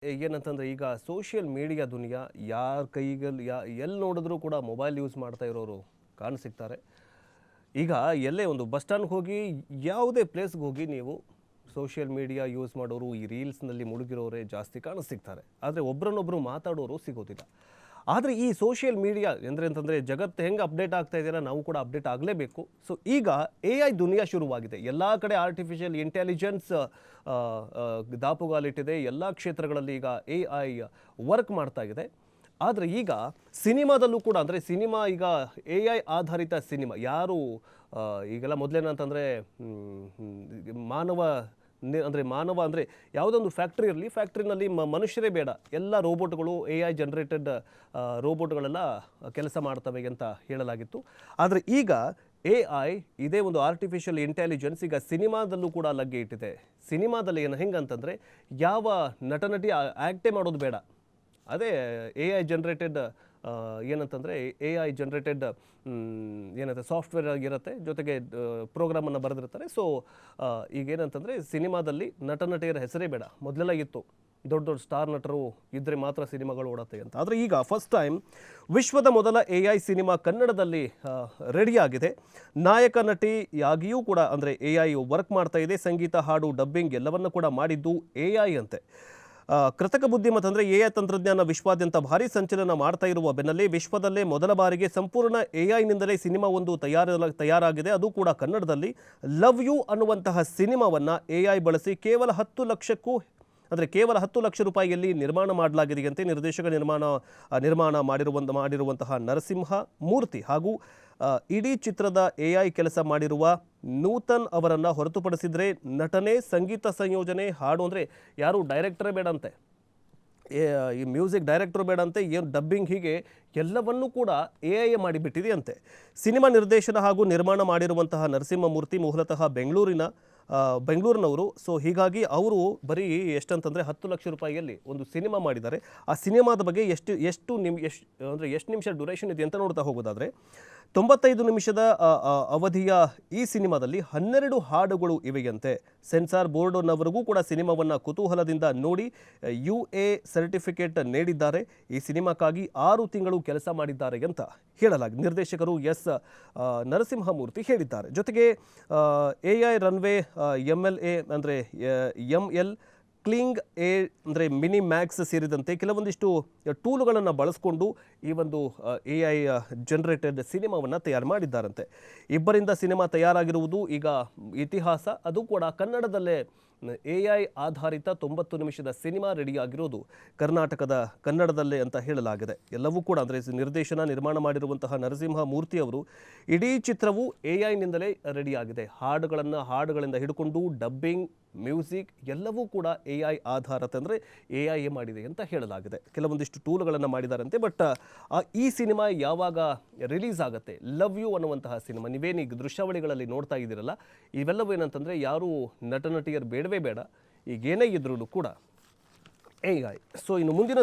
ಏನಂತಂದರೆ ಈಗ social media ದುನಿಯಾ ಯಾರ ಕೈಗಲ್ಲಿ ಎಲ್ಲಿ ನೋಡಿದ್ರೂ ಕೂಡ ಮೊಬೈಲ್ ಯೂಸ್ ಮಾಡ್ತಾ ಇರೋರು ಕಾಣಸಿಗ್ತಾರೆ. ಈಗ ಎಲ್ಲೇ ಒಂದು ಬಸ್ ಸ್ಟ್ಯಾಂಡ್ಗೆ ಹೋಗಿ ಯಾವುದೇ ಪ್ಲೇಸ್ಗೆ ಹೋಗಿ ನೀವು ಸೋಷಿಯಲ್ ಮೀಡಿಯಾ ಯೂಸ್ ಮಾಡೋರು ಈ ರೀಲ್ಸ್ನಲ್ಲಿ ಮುಳುಗಿರೋರೇ ಜಾಸ್ತಿ ಕಾಣಸಿಗ್ತಾರೆ. ಆದರೆ ಒಬ್ಬರನ್ನೊಬ್ಬರು ಮಾತಾಡೋರು ಸಿಗೋದಿಲ್ಲ. ಆದರೆ ಈ ಸೋಷಿಯಲ್ ಮೀಡಿಯಾ ಅಂತಂದರೆ ಜಗತ್ತು ಹೆಂಗೆ ಅಪ್ಡೇಟ್ ಆಗ್ತಾ ಇದೆಯಲ್ಲ, ನಾವು ಕೂಡ ಅಪ್ಡೇಟ್ ಆಗಲೇಬೇಕು. ಸೊ ಈಗ AI ದುನಿಯಾ ಶುರುವಾಗಿದೆ. ಎಲ್ಲ ಕಡೆ ಆರ್ಟಿಫಿಷಿಯಲ್ ಇಂಟೆಲಿಜೆನ್ಸ್ ದಾಪುಗಾಲಿಟ್ಟಿದೆ. ಎಲ್ಲ ಕ್ಷೇತ್ರಗಳಲ್ಲಿ ಈಗ AI ವರ್ಕ್ ಮಾಡ್ತಾ ಇದೆ. ಆದರೆ ಈಗ ಸಿನಿಮಾದಲ್ಲೂ ಕೂಡ ಅಂದರೆ ಸಿನಿಮಾ ಈಗ AI ಆಧಾರಿತ ಸಿನಿಮಾ ಯಾರು ಈಗೆಲ್ಲ ಮೊದಲೇನಂತಂದರೆ ಮಾನವ ಅಂದರೆ ಯಾವುದೊಂದು ಫ್ಯಾಕ್ಟ್ರಿ ಇರಲಿ, ಫ್ಯಾಕ್ಟ್ರಿನಲ್ಲಿ ಮನುಷ್ಯರೇ ಬೇಡ, ಎಲ್ಲ ರೋಬೋಟ್ಗಳು AI ಜನರೇಟೆಡ್ ರೋಬೋಟ್ಗಳೆಲ್ಲ ಕೆಲಸ ಮಾಡ್ತವೆ ಅಂತ ಹೇಳಲಾಗಿತ್ತು. ಆದರೆ ಈಗ AI ಇದೇ ಒಂದು ಆರ್ಟಿಫಿಷಿಯಲ್ ಇಂಟೆಲಿಜೆನ್ಸ್ ಈಗ ಸಿನಿಮಾದಲ್ಲೂ ಕೂಡ ಲಗ್ಗೆ ಇಟ್ಟಿದೆ. ಸಿನಿಮಾದಲ್ಲಿ ಹೆಂಗಂತಂದರೆ ಯಾವ ನಟನಟಿ ಆ್ಯಕ್ಟೇ ಮಾಡೋದು ಬೇಡ, ಅದೇ AI ಜನರೇಟೆಡ್ ಏನಂತಂದರೆ AI ಜನರೇಟೆಡ್ ಸಾಫ್ಟ್ವೇರ್ ಆಗಿರುತ್ತೆ, ಜೊತೆಗೆ ಪ್ರೋಗ್ರಾಮನ್ನು ಬರೆದಿರ್ತಾರೆ. ಸೊ ಈಗೇನಂತಂದರೆ ಸಿನಿಮಾದಲ್ಲಿ ನಟನಟಿಯರ ಹೆಸರೇ ಬೇಡ. ಮೊದಲೆಲ್ಲ ಇತ್ತು ದೊಡ್ಡ ದೊಡ್ಡ ಸ್ಟಾರ್ ನಟರು ಇದ್ದರೆ ಮಾತ್ರ ಸಿನಿಮಾಗಳು ಓಡತ್ತೆ ಅಂತ. ಆದರೆ ಈಗ ಫಸ್ಟ್ ಟೈಮ್ ವಿಶ್ವದ ಮೊದಲ AI ಸಿನಿಮಾ ಕನ್ನಡದಲ್ಲಿ ರೆಡಿಯಾಗಿದೆ. ನಾಯಕ ನಟಿಯಾಗಿಯೂ ಕೂಡ ಅಂದರೆ AI ವರ್ಕ್ ಮಾಡ್ತಾ ಇದೆ. ಸಂಗೀತ, ಹಾಡು, ಡಬ್ಬಿಂಗ್ ಎಲ್ಲವನ್ನು ಕೂಡ ಮಾಡಿದ್ದು AI ಅಂತೆ. ಕೃತಕ ಬುದ್ಧಿಮತ್ತೆ ಅಂದರೆ AI ತಂತ್ರಜ್ಞಾನ ವಿಶ್ವಾದ್ಯಂತ ಭಾರಿ ಸಂಚಲನ ಮಾಡ್ತಾ ಇರುವ ಬೆನ್ನಲ್ಲೇ ವಿಶ್ವದಲ್ಲೇ ಮೊದಲ ಬಾರಿಗೆ ಸಂಪೂರ್ಣ AI ನಿಂದಲೇ ಸಿನಿಮಾ ಒಂದು ತಯಾರಾಗಿದೆ. ಅದು ಕೂಡ ಕನ್ನಡದಲ್ಲಿ. ಲವ್ ಯು ಅನ್ನುವಂತಹ ಸಿನಿಮಾವನ್ನು AI ಬಳಸಿ ಕೇವಲ 10 ಲಕ್ಷ ರೂಪಾಯಿಯಲ್ಲಿ ನಿರ್ಮಾಣ ಮಾಡಲಾಗಿದೆಯಂತೆ. ನಿರ್ದೇಶಕ ನಿರ್ಮಾಣ ಮಾಡಿರುವಂತಹ ನರಸಿಂಹ ಮೂರ್ತಿ ಹಾಗೂ ಇಡೀ ಚಿತ್ರದ AI ಕೆಲಸ ಮಾಡಿರುವ ನೂತನ್ ಅವರನ್ನು ಹೊರತುಪಡಿಸಿದರೆ ನಟನೆ, ಸಂಗೀತ ಸಂಯೋಜನೆ, ಹಾಡು ಅಂದರೆ ಯಾರು ಡೈರೆಕ್ಟರೇ ಬೇಡಂತೆ, ಈ ಮ್ಯೂಸಿಕ್ ಡೈರೆಕ್ಟರ್ ಬೇಡಂತೆ, ಏನು ಡಬ್ಬಿಂಗ್, ಹೀಗೆ ಎಲ್ಲವನ್ನೂ ಕೂಡ AI ಮಾಡಿಬಿಟ್ಟಿದೆಯಂತೆ. ಸಿನಿಮಾ ನಿರ್ದೇಶನ ಹಾಗೂ ನಿರ್ಮಾಣ ಮಾಡಿರುವಂತಹ ನರಸಿಂಹಮೂರ್ತಿ ಮೂಲತಃ ಬೆಂಗಳೂರಿನವರು. ಸೊ ಹೀಗಾಗಿ ಅವರು ಬರೀ ಎಷ್ಟಂತಂದರೆ 10 ಲಕ್ಷ ರೂಪಾಯಿಯಲ್ಲಿ ಒಂದು ಸಿನಿಮಾ ಮಾಡಿದ್ದಾರೆ. ಆ ಸಿನಿಮಾದ ಬಗ್ಗೆ ಎಷ್ಟು ನಿಮಿಷ ಡ್ಯೂರೇಷನ್ ಇದೆ ಅಂತ ನೋಡ್ತಾ ಹೋಗೋದಾದರೆ 95 ನಿಮಿಷದ ಅವಧಿಯ ಈ ಸಿನಿಮಾದಲ್ಲಿ 12 ಹಾಡುಗಳು ಇವೆಯಂತೆ. ಸೆನ್ಸಾರ್ ಬೋರ್ಡ್ನವರಿಗೂ ಕೂಡ ಸಿನಿಮಾವನ್ನು ಕುತೂಹಲದಿಂದ ನೋಡಿ UA ಸರ್ಟಿಫಿಕೇಟ್ ನೀಡಿದ್ದಾರೆ. ಈ ಸಿನಿಮಾಕ್ಕಾಗಿ 6 ತಿಂಗಳು ಕೆಲಸ ಮಾಡಿದ್ದಾರೆ ಅಂತ ಹೇಳಲಾಗಿದೆ. ನಿರ್ದೇಶಕರು ನರಸಿಂಹಮೂರ್ತಿ ಹೇಳಿದ್ದಾರೆ. ಜೊತೆಗೆ AI ರನ್ವೇ MLA ಅಂದರೆ ML ಕ್ಲಿಂಗ್ ಅಂದರೆ ಮಿನಿ ಮ್ಯಾಕ್ಸ್ ಸೇರಿದಂತೆ ಕೆಲವೊಂದಿಷ್ಟು ಟೂಲ್ಗಳನ್ನು ಬಳಸಿಕೊಂಡು ಈ ಒಂದು AI ಜನರೇಟೆಡ್ ಸಿನಿಮಾವನ್ನು ತಯಾರು ಮಾಡಿದ್ದಾರಂತೆ. ಇಬ್ಬರಿಂದ ಸಿನಿಮಾ ತಯಾರಾಗಿರುವುದು ಈಗ ಇತಿಹಾಸ. ಅದು ಕೂಡ ಕನ್ನಡದಲ್ಲೇ AI ಆಧಾರಿತ 90 ನಿಮಿಷದ ಸಿನಿಮಾ ರೆಡಿಯಾಗಿರೋದು ಕನ್ನಡದಲ್ಲೇ ಅಂತ ಹೇಳಲಾಗಿದೆ. ಎಲ್ಲವೂ ಕೂಡ ಅಂದರೆ ನಿರ್ದೇಶನ ನಿರ್ಮಾಣ ಮಾಡಿರುವಂತಹ ನರಸಿಂಹ ಮೂರ್ತಿ ಅವರು ಇಡೀ ಚಿತ್ರವು AI ನಿಂದಲೇ ರೆಡಿಯಾಗಿದೆ. ಹಾಡುಗಳಿಂದ ಹಿಡ್ಕೊಂಡು ಡಬ್ಬಿಂಗ್, ಮ್ಯೂಸಿಕ್ ಎಲ್ಲವೂ ಕೂಡ AI ಆಧಾರಿತ ಅಂದರೆ AI ಮಾಡಿದೆ ಅಂತ ಹೇಳಲಾಗಿದೆ. ಕೆಲವೊಂದಿಷ್ಟು ಟೂಲ್ಗಳನ್ನು ಮಾಡಿದಾರಂತೆ. ಬಟ್ ಈ ಸಿನಿಮಾ ಯಾವಾಗ ರಿಲೀಸ್ ಆಗುತ್ತೆ, ಲವ್ ಯು ಅನ್ನುವಂತಹ ಸಿನಿಮಾ ನೀವೇನೀಗ ದೃಶ್ಯಾವಳಿಗಳಲ್ಲಿ ನೋಡ್ತಾ ಇದ್ದೀರಲ್ಲ, ಇವೆಲ್ಲವೂ ಏನಂತಂದರೆ ಯಾರು ನಟನಟಿಯರು ಬೇಡವೇ ಬೇಡ, ಈಗೇನೇ ಇದ್ರೂ ಕೂಡ AI. ಸೊ ಇನ್ನು ಮುಂದಿನ